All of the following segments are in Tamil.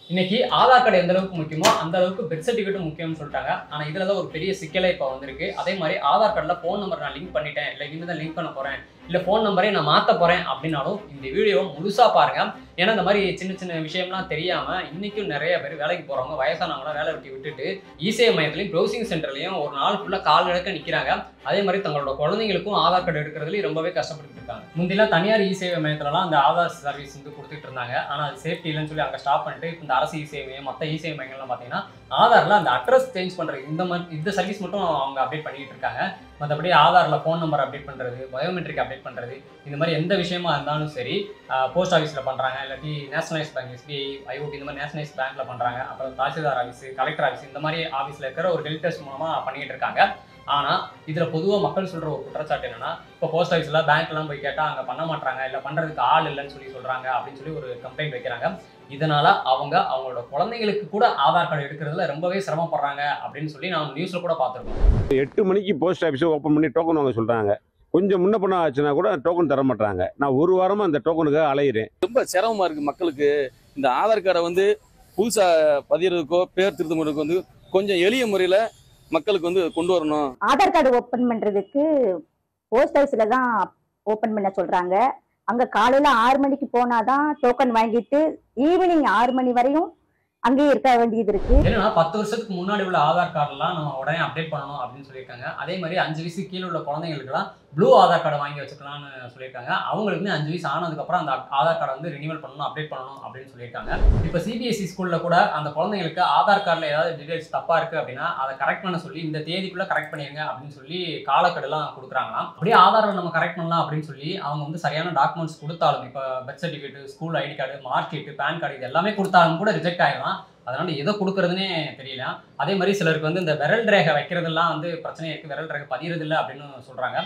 இன்னைக்கு ஆதார் கார்டு எந்த அளவுக்கு முக்கியமோ அந்த அளவுக்கு பெர்த் சர்டிஃபிகேட்டும் முக்கியம்னு சொல்லிட்டாங்க. ஆனா இதுல தான் ஒரு பெரிய சிக்கலே இப்போ வந்திருக்கு. அதே மாதிரி ஆதார் கார்டுல ஃபோன் நம்பர் நான் லிங்க் பண்ணிட்டேன், இல்லை இனிமேல் தான் லிங்க் பண்ண போறேன், இல்லை ஃபோன் நம்பரே நான் மாற்ற போறேன் அப்படின்னாலும் இந்த வீடியோவை முழுசா பாருங்க. ஏன்னா இந்த மாதிரி சின்ன சின்ன விஷயம்லாம் தெரியாம இன்னைக்கும் நிறைய பேர் வேலைக்கு போறவங்க வயசானவங்களாம் வேலை விட்டுட்டு இசேவை மையத்திலையும் ப்ரௌசிங் சென்டர்லையும் ஒரு நாள் ஃபுல்லா கால் கிழக்க நிற்கிறாங்க. அதே மாதிரி தங்களோட குழந்தைங்களுக்கும் ஆதார் கார்டு எடுக்கிறதுலையும் ரொம்பவே கஷ்டப்பட்டு இருக்காங்க. முந்திலாம் தனியார் இசேவை மையத்திலலாம் அந்த ஆதார் சர்வீஸ் வந்து கொடுத்துட்டு இருந்தாங்க. ஆனால் அது சேஃப்டி இல்லைன்னு சொல்லி அங்கே ஸ்டாப் பண்ணிட்டு இந்த அரசு இசேவை மையம் மற்ற இசேவை மையங்கள்லாம் பார்த்தீங்கன்னா ஆதாரில் அந்த அட்ரஸ் சேஞ்ச் பண்ணுறது இந்த சர்வீஸ் மட்டும் அவங்க அப்டேட் பண்ணிட்டு இருக்காங்க. மற்றபடி ஆதாரில் ஃபோன் நம்பர் அப்டேட் பண்ணுறது, பயோமெட்ரிக் அப்டேட் பண்ணுறது, இந்த மாதிரி எந்த விஷயமா இருந்தாலும் சரி போஸ்ட் ஆஃபீஸில் பண்ணுறாங்க, இல்லாட்டி நேஷனலைஸ் பேங்க் எஸ்பிஐ ஐஓபி இந்த மாதிரி நேஷனலைஸ் பேங்க்கில் பண்ணுறாங்க. அப்புறம் தாசில்தார் ஆஃபீஸ், கலெக்டர் ஆஃபீஸ் இந்த மாதிரி ஆஃபீஸில் இருக்கிற ஒரு ஹெல்ப் டெஸ்க் மூலமாக பண்ணிக்கிட்டு இருக்காங்க. ஆனால் இதில் பொதுவாக மக்கள் சொல்கிற ஒரு குற்றச்சாட்டு என்னென்னா, இப்போ போஸ்ட் ஆஃபீஸில் பேங்க்லாம் போய் கேட்டால் அங்கே பண்ண மாட்டாங்க, இல்லை பண்ணுறதுக்கு ஆள் இல்லைன்னு சொல்லி சொல்கிறாங்க அப்படின்னு சொல்லி ஒரு கம்ப்ளைண்ட் வைக்கிறாங்க. இதனால் அவங்களோட குழந்தைங்களுக்கு கூட ஆதார் கார்டு எடுக்கிறதுல ரொம்பவே சிரமப்படுறாங்க அப்படின்னு சொல்லி நாங்கள் நியூஸில் கூட பார்த்துருக்கோம். 8 மணிக்கு போஸ்ட் ஆஃபீஸை ஓப்பன் பண்ணி டோக்கன் வாங்க சொல்கிறாங்க. கொஞ்சம் முன்ன பண்ண ஆச்சுன்னா கூட டோக்கன் தர மாட்டாங்க. நான் ஒரு வாரமாக அந்த டோக்கனுக்காக அலையிறேன். ரொம்ப சிரமமாக இருக்குது மக்களுக்கு. இந்த ஆதார் கார்டை வந்து புதுசாக பதிகிறதுக்கோ பேர் திருத்தம் பண்ணுறதுக்கு வந்து கொஞ்சம் எளிய முறையில் மக்களுக்கு வந்து கொண்டு வரணும். ஆதார் கார்டு ஓப்பன் பண்றதுக்கு போஸ்ட் ஆஃபீஸ்ல தான் ஓப்பன் பண்ண சொல்றாங்க. அங்க காலையில 6 மணிக்கு போனாதான் டோக்கன் வாங்கிட்டு ஈவினிங் 6 மணி வரையும் அங்கேயே இருக்க வேண்டியது இருக்கு. ஏன்னா 10 வருஷத்துக்கு முன்னாடி உள்ள ஆதார் கார்டெல்லாம் நம்ம உடனே அப்டேட் பண்ணணும் அப்படின்னு சொல்லியிருக்காங்க. அதே மாதிரி 5 வயசுக்கு கீழே உள்ள குழந்தைங்களுக்குலாம் ப்ளூ ஆதார் கார்டை வாங்கி வச்சுக்கலாம்னு சொல்லியிருக்காங்க. அவங்களுக்குமே 5 வயசு ஆனதுக்கப்புறம் அந்த ஆதார் கார்டை வந்து ரினிவல் பண்ணணும், அப்டேட் பண்ணணும் அப்படின்னு சொல்லியிருக்காங்க. இப்போ சிபிஎஸ்சி ஸ்கூலில் கூட அந்த குழந்தைங்களுக்கு ஆதார் கார்டில் ஏதாவது டீடைல்ஸ் தப்பாக இருக்குது அப்படின்னா அதை கரெக்ட் பண்ண சொல்லி இந்த தேதிக்குள்ளே கரெக்ட் பண்ணிடுங்க அப்படின்னு சொல்லி காலக்கெடுலாம் கொடுக்குறாங்களாம். அப்படியே ஆதாரில் நம்ம கரெக்ட் பண்ணலாம் அப்படின்னு சொல்லி அவங்க வந்து சரியான டாக்குமெண்ட்ஸ் கொடுத்தாலும், இப்போ birth certificate, school ID card, mark sheet, PAN card இது எல்லாமே கொடுத்தாலும் கூட ரிஜெக்ட் ஆகிடலாம். அதனால எதை கொடுக்குறதுனே தெரியல. அதே மாதிரி சிலருக்கு வந்து இந்த விரல் ரேகை வைக்கிறதெல்லாம் வந்து பிரச்சனை இருக்குது, விரல் ரேகை பதிகிறதில்லை அப்படின்னு சொல்கிறாங்க.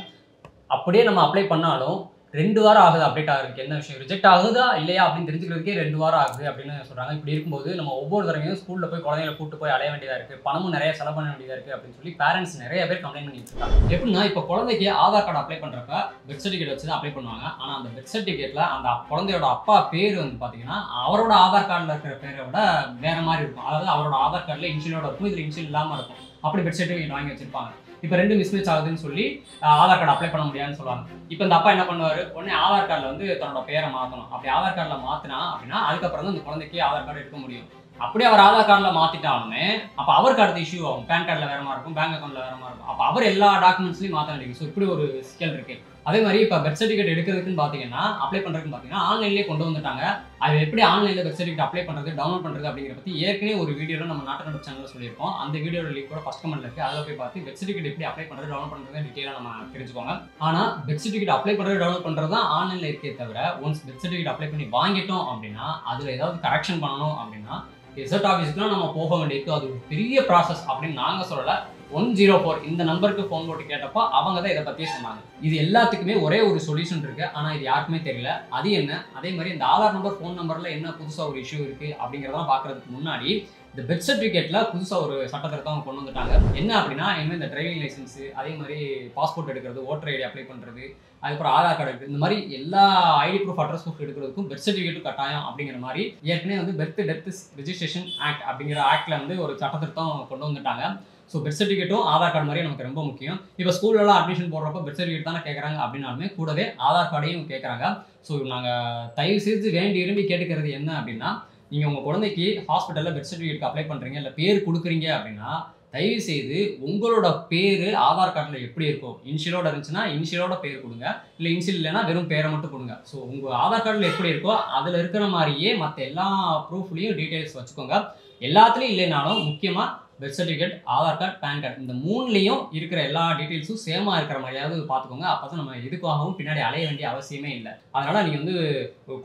அப்படியே நம்ம அப்ளை பண்ணாலும் 2 வாரம் ஆகுது அப்டேட் ஆகுறதுக்கு. என்ன விஷயம், ரிஜெக்ட் ஆகுதா இல்லையா அப்படின்னு தெரிஞ்சுக்கிறதுக்கே 2 வாரம் ஆகுது அப்படின்னு சொல்கிறாங்க. இப்படி இருக்கும்போது நம்ம ஒவ்வொரு தடவையும் ஸ்கூலில் போய் குழந்தைகளை கூட்டு போய் அலைய வேண்டியதாக இருக்குது, பணமும் நிறைய செலவு பண்ண வேண்டியதாக இருக்குது அப்படின்னு சொல்லி பேரண்ட்ஸ் நிறைய பேர் கம்ப்ளைண்ட் பண்ணிட்டு இருக்காங்க. எப்படின்னா இப்போ குழந்தைக்கு ஆதார் கார்டு அப்ளை பண்ணுறப்ப பெர்த் சர்டிஃபிகேட் வச்சு தான் அப்ளை பண்ணுவாங்க. ஆனால் அந்த பெர்த் சர்டிஃபிகேட்டில் அந்த குழந்தையோட அப்பா பேர் வந்து பார்த்தீங்கன்னா அவரோட ஆதார் கார்டில் இருக்கிற பேரை விட வேறு மாதிரி இருக்கும். அதாவது அவரோட ஆதார் கார்டில் இன்ஷியலோட இருக்கும், இதில் இன்ஷியல் இல்லாமல் இருக்கும். அப்படி பெர்த் சர்டிஃபிகேட் வாங்கி வச்சிருப்பாங்க. இப்போ 2 மிஸ்மேட்ச் ஆகுதுன்னு சொல்லி ஆதார் கார்டு அப்ளை பண்ண முடியாதுன்னு சொல்லுவாங்க. இப்போ இந்த அப்பா என்ன பண்ணுவார், உடனே ஆதார் கார்டில் வந்து தன்னோட பேரை மாற்றணும். அப்படி ஆதார் கார்டில் மாற்றினா அப்படின்னா அதுக்கப்புறம் தான் அந்த குழந்தைக்கு ஆதார் கார்டு எடுக்க முடியும். அப்படியே அவர் ஆதார் கார்டில் மாற்றிட்டாலுமே அப்போ அவருக்கு அடுத்த இஷ்யூ ஆகும். பேன் கார்டில் வேறு மாதிரி இருக்கும், பேங்க் அக்கௌண்ட்டில் வேறு மாதிரி இருக்கும். அப்போ அவர் எல்லா டாக்குமெண்ட்ஸ்லையும் மாற்ற வேண்டியது. ஸோ இப்படி ஒரு சிக்கல் இருக்குது. அதே மாதிரி இப்போ பெர்த் சர்டிஃபிகேட் எடுக்கிறதுக்குன்னு பார்த்தீங்கன்னா அப்ளை பண்ணுறதுன்னு பார்த்தீங்கன்னா ஆன்லைன்லேயே கொண்டு வந்துட்டாங்க. அது எப்படி ஆன்லைனில் பெர்த் சர்டிஃபிகேட் அப்ளை பண்ணுறது, டவுன்லோட் பண்ணுறது அப்படிங்கிற பற்றி ஏற்கனவே ஒரு வீடியோவில் நம்ம நாட்டு சேனலில் சொல்லியிருக்கோம். அந்த வீடியோட லிங்க் கூட ஃபர்ஸ்ட் கமெண்ட்ல இருக்குது. அதில் போய் பார்த்து பெர்த் சர்டிஃபிகேட் எப்படி அப்ளை பண்ணுறது, டவுன்லோட் பண்ணுறது டீட்டெயிலாக நம்ம தெரிஞ்சுக்கோங்க. ஆனால் பெர்த் சர்டிஃபிகேட் அப்ளை பண்ணுறது, டவுன்லோட் பண்ணுறது தான் ஆன்லைனில் இருக்கே தவிர ஒன்ஸ் பெர்த் சர்டிஃபிகேட் அப்ளை பண்ணி வாங்கிட்டோம் அப்படின்னா அதில் ஏதாவது கரெக்ஷன் பண்ணணும் அப்படின்னா ரிசல்ட் ஆஃபீஸுக்குலாம் நம்ம போக வேண்டியது. அது ஒரு பெரிய ப்ராசஸ் அப்படின்னு நாங்கள் சொல்லலை. 104 இந்த நம்பருக்கு ஃபோன் போட்டு கேட்டப்போ அவங்க தான் இதை பற்றியே சொன்னாங்க. இது எல்லாத்துக்குமே ஒரே ஒரு சொல்யூஷன் இருக்குது, ஆனால் இது யாருக்குமே தெரியல. அது என்ன, அதே மாதிரி இந்த ஆதார் நம்பர், ஃபோன் நம்பரில் என்ன புதுசாக ஒரு இஷ்யூ இருக்குது அப்படிங்கிறதெல்லாம் பார்க்குறதுக்கு முன்னாடி இந்த பெர்த் சர்டிஃபிகேட்டில் புதுசாக ஒரு சட்டத்திருத்தம் கொண்டு வந்துட்டாங்க. என்ன அப்படின்னா இனிமேல் இந்த டிரைவிங் லைசன்ஸு, அதே மாதிரி பாஸ்போர்ட் எடுக்கிறது, ஓட்டர் ஐடி அப்ளை பண்ணுறது, அதுக்கப்புறம் ஆதார் கார்டு எடுக்கிறது, இந்த மாதிரி எல்லா ஐடி ப்ரூஃப், அட்ரஸ் ப்ரூஃப் எடுக்கிறதுக்கும் பெர்த் சர்டிஃபிகேட்டும் கட்டாயம் அப்படிங்கிற மாதிரி ஏற்கனவே வந்து பெர்த் டெத் ரிஜிஸ்ட்ரேஷன் ஆக்ட் அப்படிங்கிற ஆக்டில் வந்து ஒரு சட்டத்திருத்தம் கொண்டு வந்துட்டாங்க. ஸோ பெர்த் சர்டிஃபிகேட்டும் ஆதார் கார்டு மாதிரியே நமக்கு ரொம்ப முக்கியம். இப்போ ஸ்கூல்லலாம் அட்மிஷன் போடுறப்போ பெர்த் சர்டிஃபிகேட் தானே கேட்குறாங்க அப்படின்னாலுமே கூடவே ஆதார் கார்டையும் கேட்குறாங்க. ஸோ நாங்கள் தயவு செய்து விரும்பி கேட்டுக்கிறது என்ன அப்படின்னா, நீங்கள் உங்கள் குழந்தைக்கு ஹாஸ்பிட்டலில் பெர்த் சர்டிஃபிகேட் அப்ளை பண்ணுறீங்க, இல்லை பேர் கொடுக்குறீங்க அப்படின்னா தயவு செய்து உங்களோட பேர் ஆதார் கார்டில் எப்படி இருக்கும், இன்ஷியலோட இருந்துச்சுன்னா இன்ஷியலோட பேர் கொடுங்க, இல்லை இன்ஷியல் இல்லைன்னா வெறும் பேரை மட்டும் கொடுங்க. ஸோ உங்கள் ஆதார் கார்டில் எப்படி இருக்கோ அதில் இருக்கிற மாதிரியே மற்ற எல்லா ப்ரூஃப்லேயும் டீட்டெயில்ஸ் வச்சுக்கோங்க. எல்லாத்துலேயும் இல்லைனாலும் முக்கியமாக birth certificate, Aadhaar card, PAN card இந்த 3லையும் இருக்கிற எல்லா டீட்டெயில்ஸும் சேமாக இருக்கிற மாதிரியாவது பார்த்துக்கோங்க. அப்போ தான் நம்ம எதுக்காகவும் பின்னாடி அலைய வேண்டிய அவசியமே இல்லை. அதனால் நீங்கள் வந்து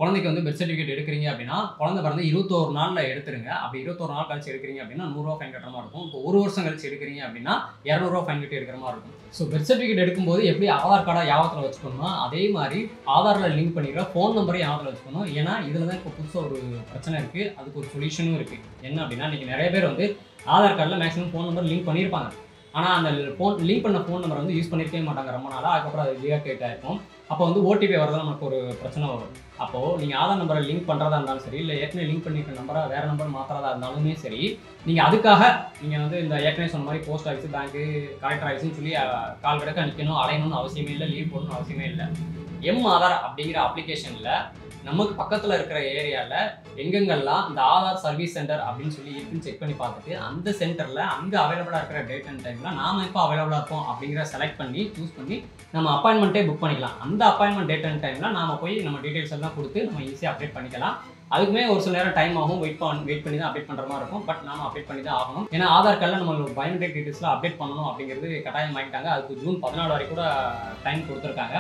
குழந்தைக்கு வந்து பெர்த் சர்டிஃபிகேட் எடுக்கிறீங்க அப்படின்னா குழந்தை பிறந்து 21 நாளில் எடுத்துருங்க. அப்படி 21 நாள் கழிச்சு எடுக்கிறீங்க அப்படின்னா 100 ரூபா ஃபைன் கட்டுற மாதிரி இருக்கும். இப்போ 1 வருஷம் கழிச்சு எடுக்கிறீங்க அப்படின்னா 200 ரூபா ஃபைன் கட்டி எடுக்கிற மாதிரி இருக்கும். ஸோ பெர்த் சர்டிஃபிகேட் எடுக்கும்போது எப்படி ஆதார் கார்டை ஞாபகத்தில் வச்சுக்கணுமோ அதே மாதிரி ஆதாரில் லிங்க் பண்ணிக்கிற ஃபோன் நம்பரையும் ஞாபகத்தில் வச்சுக்கணும். ஏன்னா இதில் தான் இப்போ புதுசாக ஒரு பிரச்சனை இருக்குது, அதுக்கு ஒரு சொல்யூஷனும் இருக்குது. என்ன அப்படின்னா இன்றைக்கி நிறைய பேர் வந்து ஆதார் கார்டில் மேக்ஸிமம் ஃபோன் நம்பர் லிங்க் பண்ணியிருப்பாங்க. ஆனால் அந்த ஃபோன் லிங்க் பண்ண ஃபோன் நம்பர் வந்து யூஸ் பண்ணியிருக்கவே மாட்டாங்க ரொம்ப நாளாக. அதுக்கப்புறம் அது டீஆக்டிவேட் ஆகிருக்கும். அப்போ வந்து ஓடிபி வரதான் நமக்கு ஒரு பிரச்சனை வரும். அப்போது நீங்கள் ஆதார் நம்பரை லிங்க் பண்ணுறதா இருந்தாலும் சரி, இல்லை ஏற்கனவே லிங்க் பண்ணியிருக்க நம்பரை வேறு நம்பர் மாற்றுறதா இருந்தாலுமே சரி, நீங்கள் அதுக்காக நீங்கள் வந்து இந்த ஏற்கனவே சொன்ன மாதிரி போஸ்ட் ஆஃபீஸ், பேங்க்கு, கலெக்டர் ஆஃபீஸ்னு சொல்லி கால் கிடக்க நிற்கணும், அலையணும்னு அவசியமே இல்லை, லீவ் போடணும்னு அவசியமே இல்லை. ஆதார் அப்படிங்கிற அப்ளிகேஷனில் நமக்கு பக்கத்தில் இருக்கிற ஏரியாவில் எங்கெங்கெல்லாம் இந்த ஆதார் சர்வீஸ் சென்டர் அப்படின்னு சொல்லி இருக்குன்னு செக் பண்ணி பார்த்துட்டு அந்த சென்டரில் அங்கே அவைலபிளாக இருக்கிற டேட் அண்ட் டைமில் நாம் எப்போ அவைலபிளாக இருப்போம் அப்படிங்கிற செலக்ட் பண்ணி சூஸ் பண்ணி நம்ம அப்பாயின்மெண்ட்டே புக் பண்ணிக்கலாம். அந்த அப்பாயின்மெண்ட் டேட் அண்ட் டைமில் நாம் போய் நம்ம டீட்டெயில்ஸ் எல்லாம் கொடுத்து நம்ம ஈஸியாக அப்டேட் பண்ணிக்கலாம். அதுக்குமே ஒரு சில நேரம் டைம் ஆகும், வெயிட் பண்ணி தான் அப்டேட் பண்ணுற மாதிரி இருக்கும். பட் நாம அப்டேட் பண்ணி தான் ஆகணும். ஏன்னா ஆதார் கார்டில் நம்மளோட பயோமெட்ரிக் டீட்டெயில்ஸ்லாம் அப்டேட் பண்ணணும் அப்படிங்கிறது கட்டாயம் ஆகிட்டாங்க. அதுக்கு ஜூன் 14 வரைக்கும் கூட டைம் கொடுத்துருக்காங்க.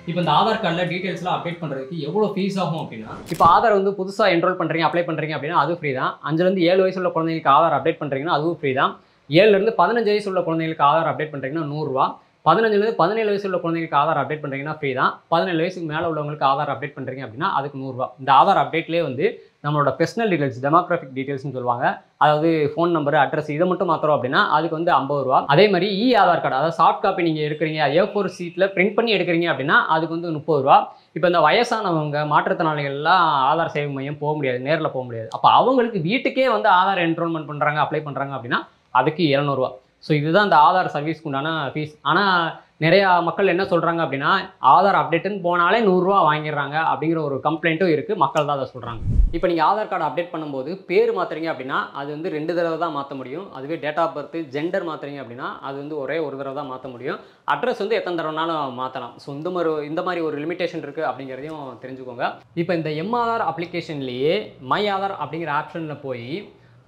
இப்போ இந்த ஆதார் கார்டில் டீட்டெயில்ஸ்லாம் அப்டேட் பண்ணுறதுக்கு எவ்வளோ ஃபீஸ் ஆகும் அப்படின்னா, இப்போ ஆதார் வந்து புதுசாக என்ரோல் பண்ணுறீங்க, அப்ளை பண்ணுறீங்க அப்படின்னா அது ஃப்ரீ தான். 5லேருந்து 7 வயசு உள்ள குழந்தைங்களுக்கு ஆதார் அப்டேட் பண்ணுறீங்கன்னா அதுவும் ஃப்ரீ தான். 7லேருந்து 15 வயசு உள்ள குழந்தைங்களுக்கு ஆதார் அப்டேட் பண்ணுறீங்கன்னா 100 ரூபா. 15லேருந்து 17 வயசு உள்ள குழந்தைங்களுக்கு ஆதார் அப்டேட் பண்ணுறீங்கன்னா ஃப்ரீ தான். 17 வயசுக்கு மேலே உள்ளவங்களுக்கு ஆதார் அப்டேட் பண்ணுறீங்க அப்படின்னா அதுக்கு 100 ரூபா. இந்த ஆதார் அப்டேட்லேயே வந்து நம்மளோட பர்சனல் டீடைல்ஸ், டெமோகிராஃபிக் டீடைல்ஸ்னு சொல்லுவாங்க, அதாவது ஃபோன் நம்பர், அட்ரஸ் இதை மட்டும் மாத்திரம் அப்படின்னா அதுக்கு வந்து 50 ரூபா. அதே மாதிரி ஆதார் கார்டு, அதாவது சாஃப்ட் காப்பி நீங்கள் எடுக்கிறீங்க, A4 சீட்டில் பிரிண்ட் பண்ணி எடுக்கிறீங்க அப்படின்னா அதுக்கு வந்து 30 ரூபா. இப்போ இந்த வயசானவங்க, மாற்றுத்திறனாளிகள்லாம் ஆதார் சேவை மையம் போக முடியாது, நேரில் போக முடியாது. அப்போ அவங்களுக்கு வீட்டுக்கே வந்து ஆதார் என்ரோல்மெண்ட் பண்ணுறாங்க, அப்ளை பண்ணுறாங்க அப்படின்னா அதுக்கு 200 ரூபா. ஸோ இதுதான் இந்த ஆதார் சர்வீஸ்க்கு உண்டான ஃபீஸ். ஆனால் நிறையா மக்கள் என்ன சொல்கிறாங்க அப்படின்னா, ஆதார் அப்டேட்டுன்னு போனாலே 100 ரூபா வாங்கிடுறாங்க அப்படிங்கிற ஒரு கம்ப்ளைண்ட்டும் இருக்குது. மக்கள் தான் அதை சொல்கிறாங்க. இப்போ நீங்கள் ஆதார் கார்டு அப்டேட் பண்ணும்போது பேர் மாற்றுறீங்க அப்படின்னா அது வந்து 2 தடவை தான் மாற்ற முடியும். அதுவே டேட் ஆஃப் பர்த், ஜெண்டர் மாற்றுறீங்க அப்படின்னா அது வந்து ஒரே ஒரு தடவை தான் மாற்ற முடியும். அட்ரஸ் வந்து எத்தனை தடவைனாலும் மாற்றலாம். ஸோ இந்த மாதிரி ஒரு லிமிடேஷன் இருக்குது அப்படிங்கிறதையும் தெரிஞ்சுக்கோங்க. இப்போ இந்த ஆதார் அப்ளிகேஷன்லேயே மை ஆதார் அப்படிங்கிற ஆப்ஷனில் போய்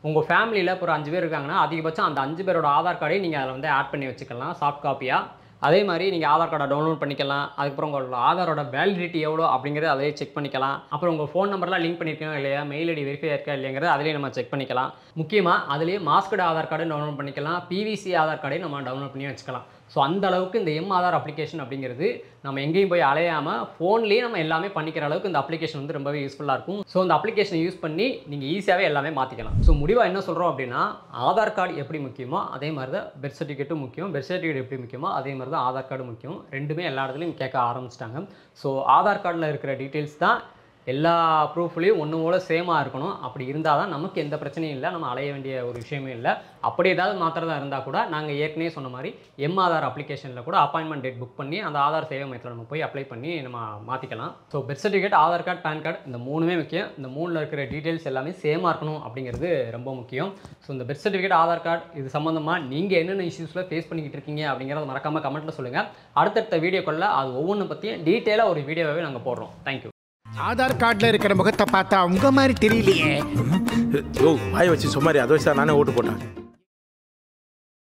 உங்கள் ஃபேமிலியில் இப்போ ஒரு 5 பேர் இருக்காங்கன்னா அதிகபட்சம் அந்த 5 பேரோட ஆதார் கார்டையும் நீங்கள் அதில் வந்து ஆட் பண்ணி வச்சுக்கலாம் சாஃப்ட் காப்பியாக. அதே மாதிரி நீங்கள் ஆதார் கார்டை டவுன்லோட் பண்ணிக்கலாம். அதுக்கப்புறம் உங்களோட ஆதாரோட வேலிடிட்டி எவ்வளோ அப்படிங்கிறத அதிலே செக் பண்ணிக்கலாம். அப்புறம் உங்கள் ஃபோன் நம்பர்லாம் லிங்க் பண்ணியிருக்கோம் இல்லையா, மெயில் ஐடி வெரிஃபை இருக்கா இல்லைங்கிறது அதிலே நம்ம செக் பண்ணிக்கலாம். முக்கியமாக அதிலே மாஸ்கடு ஆதார் கார்டு டவுன்லோட் பண்ணிக்கலாம், பிவிசி ஆதார் கார்டையும் நம்ம டவுன்லோட் பண்ணி வச்சுக்கலாம். ஸோ அந்த அளவுக்கு இந்த ஆதார் அப்ளிகேஷன் அப்படிங்கிறது நம்ம எங்கேயும் போய் அலையாமல் ஃபோன்லேயே நம்ம எல்லாமே பண்ணிக்கிற அளவுக்கு இந்த அப்ளிகேஷன் வந்து ரொம்பவே யூஸ்ஃபுல்லாக இருக்கும். ஸோ இந்த அப்ளிகேஷனை யூஸ் பண்ணி நீங்கள் ஈஸியாகவே எல்லாமே மாற்றிக்கலாம். ஸோ முடிவாக என்ன சொல்கிறோம் அப்படின்னா, ஆதார் கார்டு எப்படி முக்கியமோ அதே மாதிரி தான் பெர்த் சர்டிஃபிகேட்டும் முக்கியம். பெர்த் சர்டிஃபிகேட் எப்படி முக்கியமோ அதே மாதிரி தான் ஆதார் கார்டு முக்கியம். ரெண்டுமே எல்லா இடத்துலையும் கேட்க ஆரம்பிச்சிட்டாங்க. ஸோ ஆதார் கார்டில் இருக்கிற டீட்டெயில்ஸ் தான் எல்லா ப்ரூஃப்லேயும் ஒன்று போல் சேமாக இருக்கணும். அப்படி இருந்தால் தான் நமக்கு எந்த பிரச்சனையும் இல்லை, நம்ம அலைய வேண்டிய ஒரு விஷயமே இல்லை. அப்படி ஏதாவது மாத்திரதா இருந்தால் கூட நாங்கள் ஏற்கனவே சொன்ன மாதிரி ஆதார் அப்ளிகேஷனில் கூட அப்பாயின்மெண்ட் டேட் புக் பண்ணி அந்த ஆதார் சேவை மையத்தில் நம்ம போய் அப்ளை பண்ணி நம்ம மாற்றிக்கலாம். So birth certificate, Aadhaar card, PAN card இந்த 3மே முக்கியம். இந்த 3ல் இருக்கிற டீட்டெயில்ஸ் எல்லாமே சேமாக இருக்கணும் அப்படிங்கிறது ரொம்ப முக்கியம். ஸோ இந்த பெர்த் சர்டிஃபிகேட், ஆதார் கார்டு இது சம்மந்தமாக நீங்கள் என்னென்ன இஷ்யூஸில் ஃபேஸ் பண்ணிக்கிட்டு இருக்கீங்க அப்படிங்கிறத மறக்காமல் கமெண்ட்டில் சொல்லுங்கள். அடுத்தடுத்த வீடியோக்களில் அது ஒவ்வொன்றும் பற்றியும் டீட்டெயிலாக ஒரு வீடியோவே நாங்கள் போடுறோம். தேங்க்யூ. ஆதார் கார்டுல இருக்கிற முகத்தை பார்த்தா உங்க மாதிரி தெரியலையே. வாய் வச்சு சும்மாரி அதை வச்சு நானே ஓட்டு போட்டேன்.